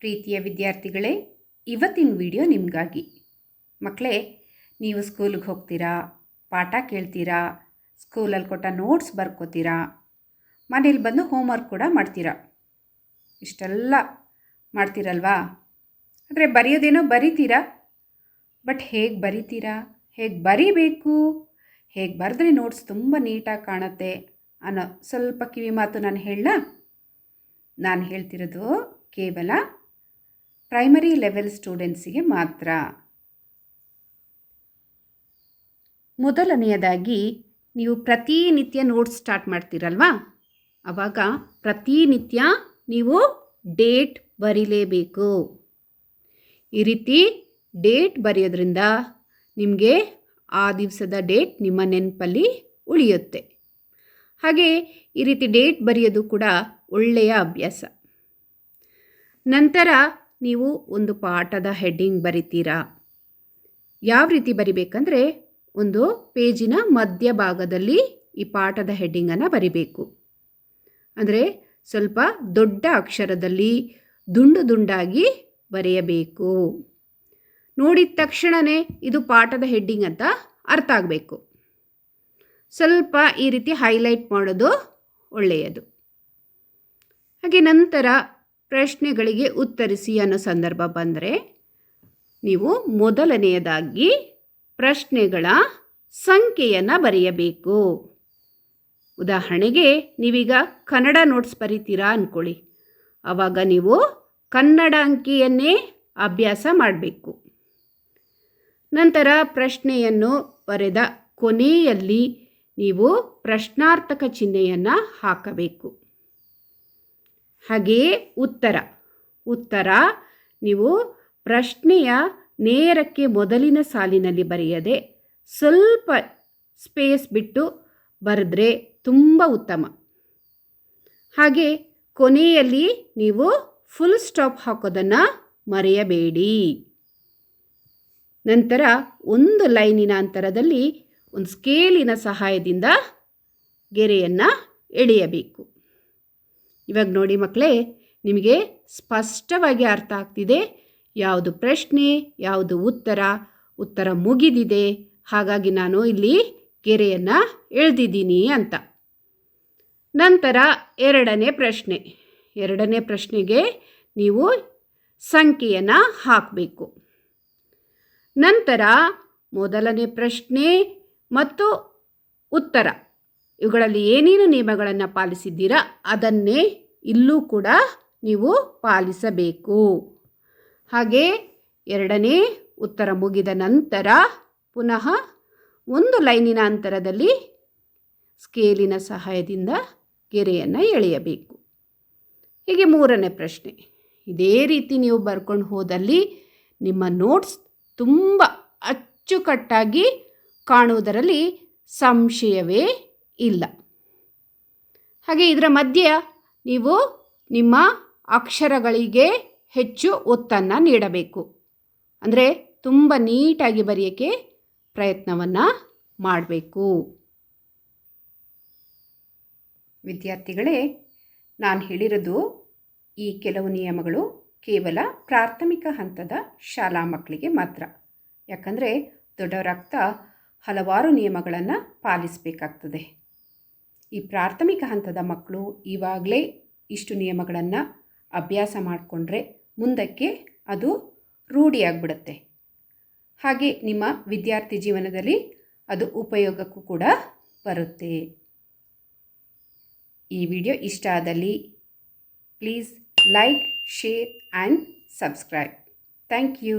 ಪ್ರೀತಿಯ ವಿದ್ಯಾರ್ಥಿಗಳೇ, ಇವತ್ತಿನ ವಿಡಿಯೋ ನಿಮಗಾಗಿ. ಮಕ್ಕಳೇ, ನೀವು ಸ್ಕೂಲಿಗೆ ಹೋಗ್ತೀರಾ, ಪಾಠ ಕೇಳ್ತೀರಾ, ಸ್ಕೂಲಲ್ಲಿ ಕೊಟ್ಟ ನೋಟ್ಸ್ ಬರ್ಕೋತೀರಾ, ಮನೇಲಿ ಬಂದು ಹೋಮ್ವರ್ಕ್ ಕೂಡ ಮಾಡ್ತೀರಾ. ಇಷ್ಟೆಲ್ಲ ಮಾಡ್ತೀರಲ್ವಾ? ಆದರೆ ಬರೆಯೋದೇನೋ ಬರಿತೀರಾ, ಬಟ್ ಹೇಗೆ ಬರಿತೀರಾ, ಹೇಗೆ ಬರಿಬೇಕು, ಹೇಗೆ ಬರೆದ್ರೆ ನೋಟ್ಸ್ ತುಂಬ ನೀಟಾಗಿ ಕಾಣುತ್ತೆ ಅನ್ನೋ ಸ್ವಲ್ಪ ಕಿವಿ ಮಾತು ನಾನು ಹೇಳ್ತಿರೋದು ಕೇವಲ ಪ್ರೈಮರಿ ಲೆವೆಲ್ ಸ್ಟೂಡೆಂಟ್ಸಿಗೆ ಮಾತ್ರ. ಮೊದಲನೆಯದಾಗಿ, ನೀವು ಪ್ರತಿನಿತ್ಯ ನೋಟ್ಸ್ ಸ್ಟಾರ್ಟ್ ಮಾಡ್ತೀರಲ್ವಾ? ಆವಾಗ ಪ್ರತಿನಿತ್ಯ ನೀವು ಡೇಟ್ ಬರೀಲೇಬೇಕು. ಈ ರೀತಿ ಡೇಟ್ ಬರೆಯೋದ್ರಿಂದ ನಿಮಗೆ ಆ ದಿವಸದ ಡೇಟ್ ನಿಮ್ಮ ನೆನಪಲ್ಲಿ ಉಳಿಯುತ್ತೆ. ಹಾಗೆ ಈ ರೀತಿ ಡೇಟ್ ಬರೆಯೋದು ಕೂಡ ಒಳ್ಳೆಯ ಅಭ್ಯಾಸ. ನಂತರ ನೀವು ಒಂದು ಪಾಠದ ಹೆಡ್ಡಿಂಗ್ ಬರಿತೀರಾ. ಯಾವ ರೀತಿ ಬರಿಬೇಕಂದ್ರೆ, ಒಂದು ಪೇಜಿನ ಮಧ್ಯಭಾಗದಲ್ಲಿ ಈ ಪಾಠದ ಹೆಡ್ಡಿಂಗನ್ನು ಬರಿಬೇಕು. ಅಂದರೆ ಸ್ವಲ್ಪ ದೊಡ್ಡ ಅಕ್ಷರದಲ್ಲಿ ದುಂಡು ದುಂಡಾಗಿ ಬರೆಯಬೇಕು. ನೋಡಿದ ತಕ್ಷಣವೇ ಇದು ಪಾಠದ ಹೆಡ್ಡಿಂಗ್ ಅಂತ ಅರ್ಥ ಆಗಬೇಕು. ಸ್ವಲ್ಪ ಈ ರೀತಿ ಹೈಲೈಟ್ ಮಾಡೋದು ಒಳ್ಳೆಯದು. ಹಾಗೆ ನಂತರ ಪ್ರಶ್ನೆಗಳಿಗೆ ಉತ್ತರಿಸಿ ಅನ್ನೋ ಸಂದರ್ಭ ಬಂದರೆ, ನೀವು ಮೊದಲನೆಯದಾಗಿ ಪ್ರಶ್ನೆಗಳ ಸಂಖ್ಯೆಯನ್ನು ಬರೆಯಬೇಕು. ಉದಾಹರಣೆಗೆ, ನೀವೀಗ ಕನ್ನಡ ನೋಟ್ಸ್ ಬರೀತೀರಾ ಅಂದ್ಕೊಳ್ಳಿ. ಆವಾಗ ನೀವು ಕನ್ನಡ ಅಂಕಿಯನ್ನೇ ಅಭ್ಯಾಸ ಮಾಡಬೇಕು. ನಂತರ ಪ್ರಶ್ನೆಯನ್ನು ಬರೆದ ಕೊನೆಯಲ್ಲಿ ನೀವು ಪ್ರಶ್ನಾರ್ಥಕ ಚಿಹ್ನೆಯನ್ನು ಹಾಕಬೇಕು. ಹಾಗೆಯೇ ಉತ್ತರ ನೀವು ಪ್ರಶ್ನೆಯ ನೇರಕ್ಕೆ ಮೊದಲಿನ ಸಾಲಿನಲ್ಲಿ ಬರೆಯದೆ ಸ್ವಲ್ಪ ಸ್ಪೇಸ್ ಬಿಟ್ಟು ಬರೆದ್ರೆ ತುಂಬ ಉತ್ತಮ. ಹಾಗೆ ಕೊನೆಯಲ್ಲಿ ನೀವು ಫುಲ್ ಸ್ಟಾಪ್ ಹಾಕೋದನ್ನು ಮರೆಯಬೇಡಿ. ನಂತರ ಒಂದು ಲೈನಿನ ಅಂತರದಲ್ಲಿ ಒಂದು ಸ್ಕೇಲಿನ ಸಹಾಯದಿಂದ ಗೆರೆಯನ್ನು ಎಳೆಯಬೇಕು. ಇವಾಗ ನೋಡಿ ಮಕ್ಕಳೇ, ನಿಮಗೆ ಸ್ಪಷ್ಟವಾಗಿ ಅರ್ಥ ಆಗ್ತಿದೆ ಯಾವುದು ಪ್ರಶ್ನೆ, ಯಾವುದು ಉತ್ತರ ಮುಗಿದಿದೆ. ಹಾಗಾಗಿ ನಾನು ಇಲ್ಲಿ ಗೆರೆಯನ್ನು ಎಳೆದಿದ್ದೀನಿ ಅಂತ. ನಂತರ ಎರಡನೇ ಪ್ರಶ್ನೆಗೆ ನೀವು ಸಂಖ್ಯೆಯನ್ನು ಹಾಕಬೇಕು. ನಂತರ ಮೊದಲನೇ ಪ್ರಶ್ನೆ ಮತ್ತು ಉತ್ತರ ಇವುಗಳಲ್ಲಿ ಏನೇನು ನಿಯಮಗಳನ್ನು ಪಾಲಿಸಿದ್ದೀರಾ ಅದನ್ನೇ ಇಲ್ಲೂ ಕೂಡ ನೀವು ಪಾಲಿಸಬೇಕು. ಹಾಗೆ ಎರಡನೇ ಉತ್ತರ ಮುಗಿದ ನಂತರ ಪುನಃ ಒಂದು ಲೈನಿನ ಅಂತರದಲ್ಲಿ ಸ್ಕೇಲಿನ ಸಹಾಯದಿಂದ ಗೆರೆಯನ್ನು ಎಳೆಯಬೇಕು. ಹೀಗೆ ಮೂರನೇ ಪ್ರಶ್ನೆ. ಇದೇ ರೀತಿ ನೀವು ಬರ್ಕೊಂಡು ಹೋದಲ್ಲಿ ನಿಮ್ಮ ನೋಟ್ಸ್ ತುಂಬ ಅಚ್ಚುಕಟ್ಟಾಗಿ ಕಾಣುವುದರಲ್ಲಿ ಸಂಶಯವೇ ಇಲ್ಲ. ಹಾಗೆ ಇದರ ಮಧ್ಯೆ ನೀವು ನಿಮ್ಮ ಅಕ್ಷರಗಳಿಗೆ ಹೆಚ್ಚು ಒತ್ತನ್ನು ನೀಡಬೇಕು. ಅಂದರೆ ತುಂಬ ನೀಟಾಗಿ ಬರೆಯೋಕ್ಕೆ ಪ್ರಯತ್ನವನ್ನು ಮಾಡಬೇಕು. ವಿದ್ಯಾರ್ಥಿಗಳೇ, ನಾನು ಹೇಳಿರೋದು ಈ ಕೆಲವು ನಿಯಮಗಳು ಕೇವಲ ಪ್ರಾಥಮಿಕ ಹಂತದ ಶಾಲಾ ಮಕ್ಕಳಿಗೆ ಮಾತ್ರ. ಯಾಕಂದರೆ ದೊಡ್ಡವರಾಗ್ತಾ ಹಲವಾರು ನಿಯಮಗಳನ್ನು ಪಾಲಿಸಬೇಕಾಗ್ತದೆ. ಈ ಪ್ರಾಥಮಿಕ ಹಂತದ ಮಕ್ಕಳು ಇವಾಗಲೇ ಇಷ್ಟು ನಿಯಮಗಳನ್ನು ಅಭ್ಯಾಸ ಮಾಡಿಕೊಂಡ್ರೆ ಮುಂದಕ್ಕೆ ಅದು ರೂಢಿಯಾಗ್ಬಿಡುತ್ತೆ. ಹಾಗೆ ನಿಮ್ಮ ವಿದ್ಯಾರ್ಥಿ ಜೀವನದಲ್ಲಿ ಅದು ಉಪಯೋಗಕ್ಕೂ ಕೂಡ ಬರುತ್ತೆ. ಈ ವಿಡಿಯೋ ಇಷ್ಟ ಆದಲ್ಲಿ please like, share and subscribe. Thank you.